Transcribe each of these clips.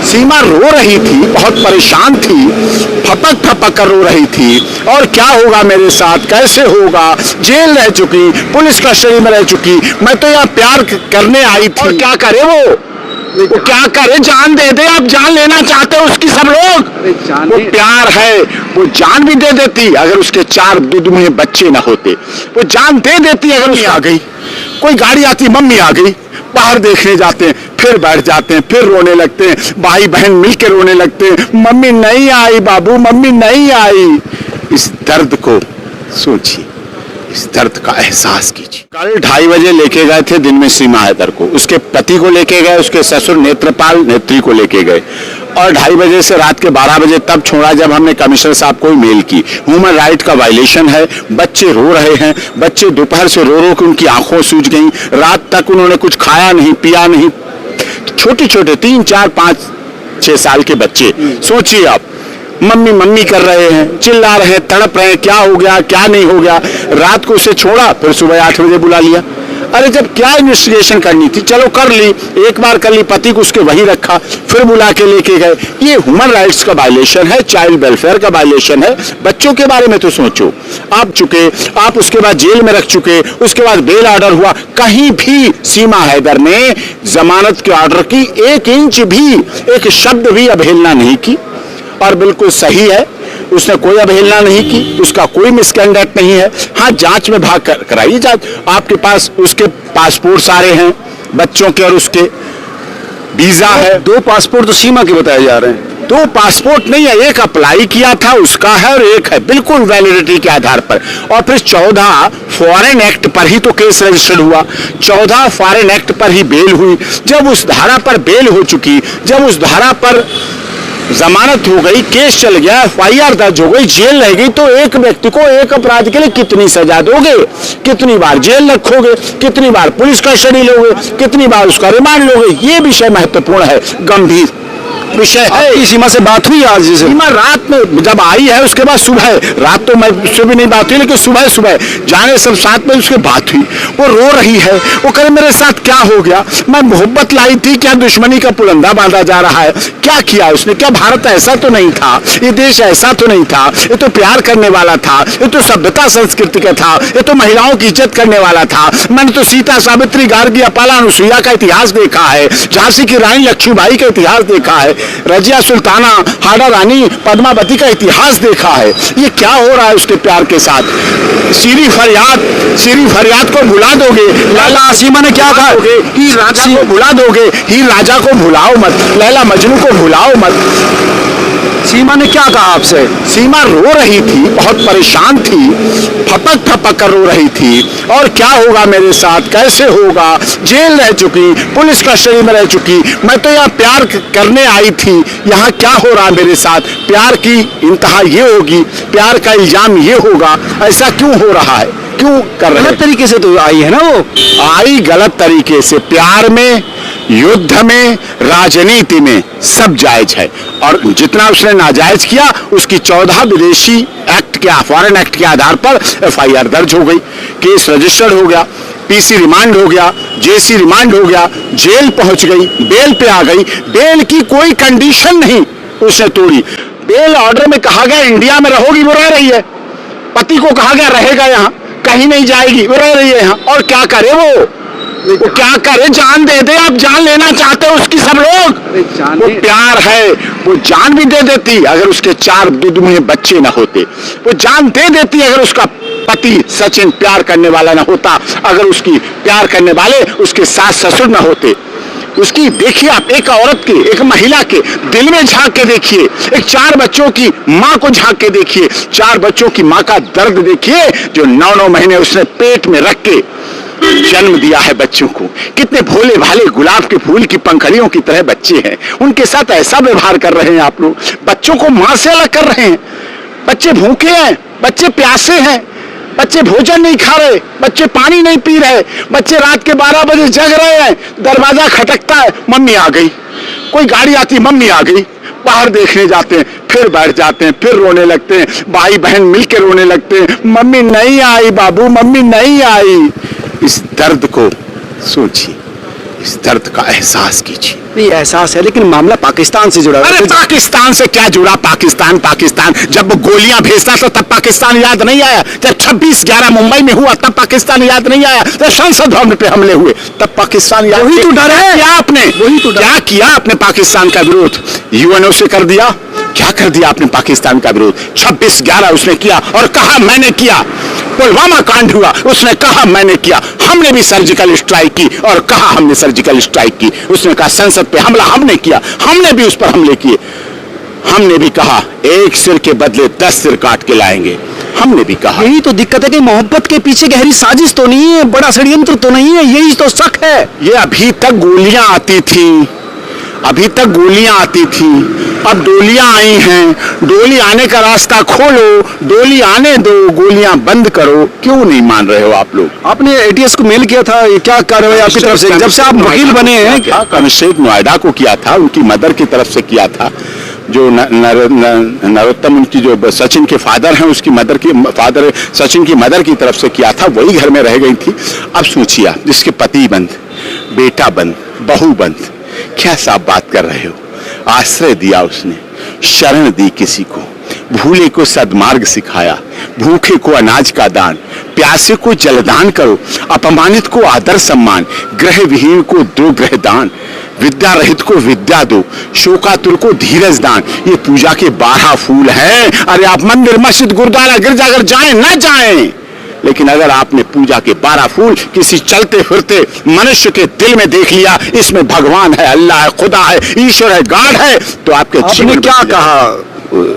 सीमा रो रही थी, बहुत परेशान थी, फपक फपक कर रो रही थी। और क्या होगा मेरे साथ, कैसे होगा, जेल रह चुकी, पुलिस कस्टडी में रह चुकी, मैं तो यहाँ प्यार करने आई थी। और क्या करे वो क्या करे, जान दे दे। आप जान लेना चाहते हो उसकी, सब लोग, वो प्यार है, वो जान भी दे देती अगर उसके 4 दुधमुहे बच्चे ना होते। वो जान दे देती अगर उसकी आ गई, कोई गाड़ी आती, मम्मी आ गई, बाहर देखने जाते हैं, फिर बैठ जाते हैं, फिर रोने लगते हैं, भाई बहन मिलकर रोने लगते हैं, मम्मी नहीं आई बाबू, मम्मी नहीं आई। इस दर्द को सोचिए, इस दर्द का एहसास कीजिए। कल 2:30 बजे लेके गए थे दिन में सीमा हैदर को, उसके पति को लेके गए, उसके ससुर नेत्रपाल नेत्री को लेके गए, और 2:30 बजे से रात के 12 बजे तब छोड़ा जब हमने कमिश्नर साहब को मेल की। ह्यूमन राइट का वायलेशन है, बच्चे रो रहे हैं, बच्चे दोपहर से रो रो के उनकी आंखों सूज गई, रात तक उन्होंने कुछ खाया नहीं पिया नहीं, छोटे छोटे 3, 4, 5, 6 साल के बच्चे। सोचिए आप, मम्मी मम्मी कर रहे हैं, चिल्ला रहे हैं, तड़प रहे हैं, क्या हो गया क्या नहीं हो गया। रात को उसे छोड़ा, फिर सुबह 8 बजे बुला लिया। अरे जब क्या इन्वेस्टिगेशन करनी थी, चलो कर ली, एक बार कर ली, पति को उसके वहीं रखा, फिर बुला के लेके गए। ये ह्यूमन राइट्स का वायलेशन है, चाइल्ड वेलफेयर का वायलेशन है। बच्चों के बारे में तो सोचो, आप चुके, आप उसके बाद जेल में रख चुके, उसके बाद बेल ऑर्डर हुआ, कहीं भी सीमा हैदर ने जमानत के ऑर्डर की 1 इंच भी, एक शब्द भी अवहेलना नहीं की। और बिल्कुल सही है, उसने कोई अवहेलना नहीं की, उसका कोई मिसकंडक्ट नहीं है। हाँ, जांच में भाग कराइए जांच। आपके पास उसके पासपोर्ट सारे हैं, बच्चों के और उसके वीजा है। 2 पासपोर्ट तो सीमा के बताए जा रहे हैं। 2 पासपोर्ट नहीं है, एक अप्लाई किया था उसका है और एक है, बिल्कुल वैलिडिटी के आधार पर। और फिर 14 फॉरेन एक्ट पर ही तो केस रजिस्टर्ड हुआ, 14 फॉरेन एक्ट पर ही बेल हुई। जब उस धारा पर बेल हो चुकी, जब उस धारा पर जमानत हो गई, केस चल गया, FIR दर्ज हो गई, जेल रह गई, तो एक व्यक्ति को एक अपराध के लिए कितनी सजा दोगे, कितनी बार जेल रखोगे, कितनी बार पुलिस कस्टडी लोगे, कितनी बार उसका रिमांड लोगे। ये विषय महत्वपूर्ण है, गंभीर विषय है। सीमा से बात हुई आज? सीमा रात में जब आई है, उसके बाद सुबह, रात तो मैं उससे भी नहीं बात हुई, लेकिन सुबह सुबह जाने सब साथ में उसके बात हुई। वो रो रही है, वो कहे मेरे साथ क्या हो गया, मैं मोहब्बत लाई थी, क्या दुश्मनी का पुलंदा बांधा जा रहा है, क्या किया उसने, क्या भारत ऐसा तो नहीं था, ये देश ऐसा तो नहीं था, ये तो प्यार करने वाला था, ये तो सभ्यता संस्कृति का था, ये तो महिलाओं की इज्जत करने वाला था। मैंने तो सीता, सावित्री, गार्गी, अपाला, अनुसुईया का इतिहास देखा है, झांसी की रानी लक्ष्मीबाई का इतिहास देखा है, रजिया सुल्ताना, हाड़ा रानी, पद्मावती का इतिहास देखा है। ये क्या हो रहा है उसके प्यार के साथ। सीरी फरियाद को भुला दोगे, लैला सीमा ने क्या कहा, हीर राजा को भुला दोगे, हीर राजा को भुलाओ मत, लैला मजनू को भुलाओ मत। सीमा ने क्या कहा आपसे? सीमा रो रही थी, बहुत परेशान थी, फपक फपक कर रो रही थी। और क्या होगा मेरे साथ, कैसे होगा, जेल रह चुकी, पुलिस कस्टडी में रह चुकी, मैं तो यहाँ प्यार करने आई थी, यहाँ क्या हो रहा मेरे साथ, प्यार की इंतहा ये होगी, प्यार का इल्जाम ये होगा, ऐसा क्यों हो रहा है, क्यों कर रहे हैं? गलत तरीके से तो आई है ना, वो आई गलत तरीके से। प्यार में, युद्ध में, राजनीति में सब जायज है, और जितना उसने नाजायज किया उसकी 14 विदेशी एक्ट के, फॉरेन एक्ट के आधार पर FIR दर्ज हो गई, केस रजिस्टर्ड हो गया, PC रिमांड हो गया, JC रिमांड हो गया, जेल पहुंच गई, बेल पे आ गई। बेल की कोई कंडीशन नहीं उसने तोड़ी। बेल ऑर्डर में कहा गया इंडिया में रहोगी, वो रह रही है। पति को कहा गया रहेगा यहाँ, कहीं नहीं जाएगी, वो रह रही है यहाँ। और क्या करे वो क्या करे, जान दे दे। आप जान लेना चाहते हो उसकी, सब लोग, वो प्यार है, वो जान भी दे देती अगर उसके 4 दुधमुहे बच्चे ना होते। वो जान दे देती अगर उसका पति सचिन प्यार करने वाला ना होता, अगर उसकी प्यार करने वाले उसके सास ससुर ना होते। उसकी देखिए आप, एक औरत के, एक महिला के दिल में झांक के देखिए, एक 4 बच्चों की माँ को झांक के देखिए, 4 बच्चों की माँ का दर्द देखिए, जो 9-9 महीने उसने पेट में रख के जन्म दिया है बच्चों को। कितने भोले भाले गुलाब के फूल की पंखड़ियों की तरह बच्चे हैं, उनके साथ ऐसा व्यवहार कर रहे हैं आप लोग। बच्चों को माँ से अलग कर रहे हैं, बच्चे भूखे हैं, बच्चे प्यासे हैं, बच्चे भोजन नहीं खा रहे, बच्चे पानी नहीं पी रहे, बच्चे रात के 12 बजे जग रहे हैं, दरवाजा खटकता है, मम्मी आ गई, कोई गाड़ी आती, मम्मी आ गई, बाहर देखने जाते हैं, फिर बैठ जाते हैं, फिर रोने लगते हैं, भाई बहन मिलकर रोने लगते हैं, मम्मी नहीं आई बाबू, मम्मी नहीं आई। इस दर्द को सोचिए, इस दर्द का एहसास कीजिए। नहीं, एहसास है, लेकिन मामला पाकिस्तान से जुड़ा अरे है। पाकिस्तान से क्या जुड़ा? पाकिस्तान पाकिस्तान जब वो गोलियां भेजता था तब पाकिस्तान याद नहीं आया? जब 26/11 मुंबई में हुआ तब पाकिस्तान याद नहीं आया? जब संसद भवन पे हमले हुए तब पाकिस्तान याद? वही तो डर है। क्या आपने वही तो डर। क्या किया आपने पाकिस्तान का विरोध? यूएनओ से कर दिया? क्या कर दिया आपने पाकिस्तान का विरोध? 26/11 उसने किया और कहा मैंने किया। पुलवामा कांड हुआ, उसने कहा मैंने किया। हमने भी सर्जिकल स्ट्राइक की और कहा हमने सर्जिकल स्ट्राइक की। उसने कहा संसद पे हमला हमने किया, हमने भी उस पर हमले किए। हमने भी कहा एक सिर के बदले 10 सिर काट के लाएंगे। हमने भी कहा। यही तो दिक्कत है कि मोहब्बत के पीछे गहरी साजिश तो नहीं है, बड़ा षड्यंत्र तो नहीं है, यही तो शक है। ये अभी तक गोलियां आती थी, अभी तक गोलियां आती थी, अब डोलियां आई हैं। डोली आने का रास्ता खोलो, डोली आने दो, गोलियां बंद करो। क्यों नहीं मान रहे हो आप लोग? आपने एटीएस को मेल किया था, ये क्या कार्रवाई आपकी तरफ से जब से आप वकील बने हैं? क्या कमिश्नरेट नोएडा को किया था, उनकी मदर की तरफ से किया था। जो नरोत्तम उनकी जो सचिन के फादर हैं, उसकी मदर की फादर सचिन की मदर की तरफ से किया था, वही घर में रह गई थी। अब सोचिए, जिसके पति बंद, बेटा बंद, बहू बंद, क्या साफ बात कर रहे हो? आश्रय दिया उसने, शरण दी किसी को, भूले को सद्मार्ग सिखाया, भूखे को अनाज का दान, प्यासे को जलदान करो, अपमानित को आदर सम्मान, गृह विहीन को दो गृह दान, विद्या रहित को विद्या दो, शोकातुर को धीरज दान। ये पूजा के 12 फूल हैं। अरे आप मंदिर मस्जिद गुरुद्वारा गिरजाघर जाएं ना जाएं, लेकिन अगर आपने पूजा के 12 फूल किसी चलते फिरते मनुष्य के दिल में देख लिया, इसमें भगवान है, अल्लाह है, खुदा है, ईश्वर है, गॉड है, तो आपके जीवन आपने में क्या कहा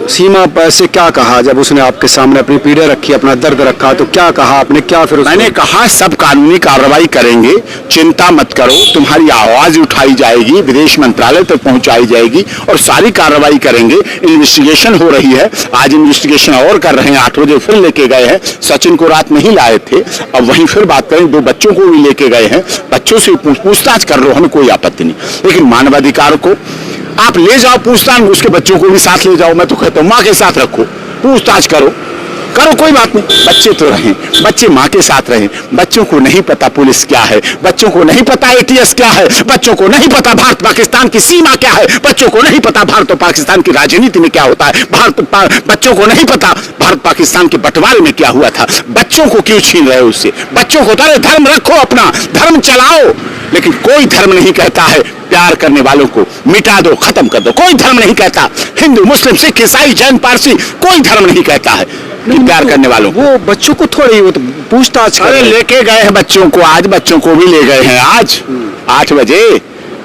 सीमा पर से? क्या कहा जब उसने आपके सामने अपनी पीड़े रखी, अपना दर्द रखा, तो क्या कहा आपने? क्या फिर मैंने कहा सब कानूनी कार्रवाई करेंगे, चिंता मत करो, तुम्हारी आवाज उठाई जाएगी, विदेश मंत्रालय तक पहुंचाई जाएगी और सारी कार्रवाई करेंगे। इन्वेस्टिगेशन हो रही है, आज इन्वेस्टिगेशन और कर रहे हैं, 8 बजे फिर लेके गए हैं। सचिन को रात नहीं लाए थे, अब वहीं फिर बात करें, 2 बच्चों को भी लेके गए हैं, बच्चों से पूछताछ कर लो, हमें कोई आपत्ति नहीं, लेकिन मानवाधिकार को आप ले जाओ पूछताछ, उसके बच्चों को भी साथ ले जाओ। मैं तो कहता हूं मां के साथ रखो, पूछताछ करो, कोई बात नहीं, बच्चे तो रहें, बच्चे मां के साथ रहें। बच्चों को नहीं पता पुलिस क्या है, बच्चों को नहीं पता एटीएस क्या है, बच्चों को नहीं पता भारत पाकिस्तान की सीमा क्या है, बच्चों को नहीं पता भारत और पाकिस्तान की राजनीति में क्या होता है, बच्चों को नहीं पता भारत पाकिस्तान के बंटवारे में क्या हुआ था। बच्चों को क्यों छीन रहे हो उससे? बच्चों को अरे धर्म रखो, अपना धर्म चलाओ, लेकिन कोई धर्म नहीं कहता है प्यार करने वालों को मिटा दो, खत्म कर दो। कोई धर्म नहीं कहता, हिंदू मुस्लिम सिख ईसाई जैन पारसी कोई धर्म नहीं कहता है प्यार करने वालों। वो बच्चों को थोड़ी वो तो पूछताछ अरे लेके गए हैं बच्चों को, आज बच्चों को भी ले गए हैं, आज 8 बजे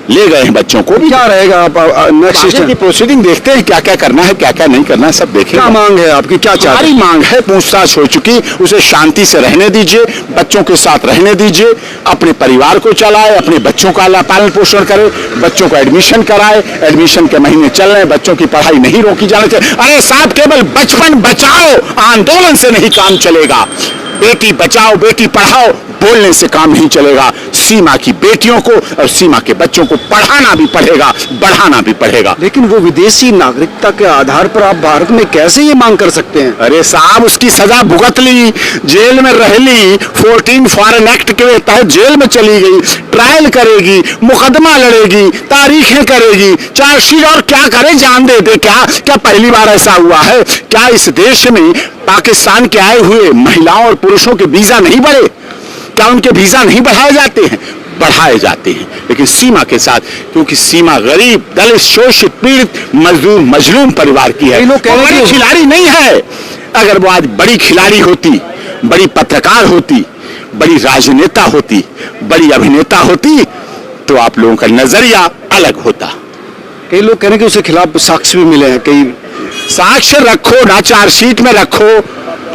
ले गए हैं बच्चों को। क्या रहेगा नेक्स्ट की प्रोसीडिंग देखते हैं, क्या क्या करना है, क्या क्या नहीं करना है, सब देखें। क्या मांग है आपकी? क्या चाह हमारी मांग है, पूछताछ हो चुकी, उसे शांति से रहने दीजिए, बच्चों के साथ रहने दीजिए, अपने परिवार को चलाए, अपने बच्चों का पालन पोषण करे, बच्चों को एडमिशन कराए, एडमिशन के महीने चल रहे हैं, बच्चों की पढ़ाई नहीं रोकी जानी चाहिए। अरे साहब, केवल बचपन बचाओ आंदोलन से नहीं काम चलेगा, बेटी बचाओ बेटी पढ़ाओ बोलने से काम नहीं चलेगा। सीमा की बेटियों को और सीमा के बच्चों को पढ़ाना भी पड़ेगा, बढ़ाना भी पड़ेगा। लेकिन वो विदेशी नागरिकता के आधार पर आप भारत में कैसे ये मांग कर सकते हैं? अरे साहब, उसकी सजा भुगत ली, जेल में रह ली, 14 फॉरेन एक्ट के तहत जेल में चली गई, ट्रायल करेगी, मुकदमा लड़ेगी, तारीखें करेगी, चार्जशीट, और क्या करे, जान दे दे। क्या पहली बार ऐसा हुआ है? क्या इस देश में पाकिस्तान के आए हुए महिलाओं और पुरुषों के वीजा नहीं बढ़े? क्या उनके वीजा नहीं बढ़ाए जाते हैं? बढ़ाए जाते हैं, लेकिन सीमा के साथ, क्योंकि सीमा गरीब, दलित, शोषित, पीड़ित, मजदूर, मजलूम परिवार की है, वो बड़ी खिलाड़ी नहीं है। अगर वो आज बड़ी खिलाड़ी होती, बड़ी पत्रकार होती, बड़ी राजनेता होती, बड़ी अभिनेता होती, तो आप लोगों का नजरिया अलग होता। कई लोग कह रहे हैं कि उसके खिलाफ साक्ष्य भी मिले हैं, कई साक्ष्य रखो ना, चार्जशीट में रखो।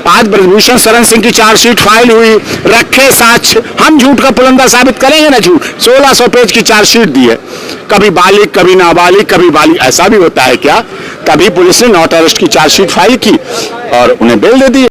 आज ब्रजभूषण शरण सिंह की चार्जशीट फाइल हुई, रखे साक्ष्य, हम झूठ का पुलंदा साबित करेंगे ना झूठ। 1600 पेज की चार्जशीट दी है, कभी बालिग, कभी नाबालिग, कभी बालिग, ऐसा भी होता है क्या? कभी पुलिस ने नॉट अरेस्ट की चार्जशीट फाइल की और उन्हें बेल दे दी।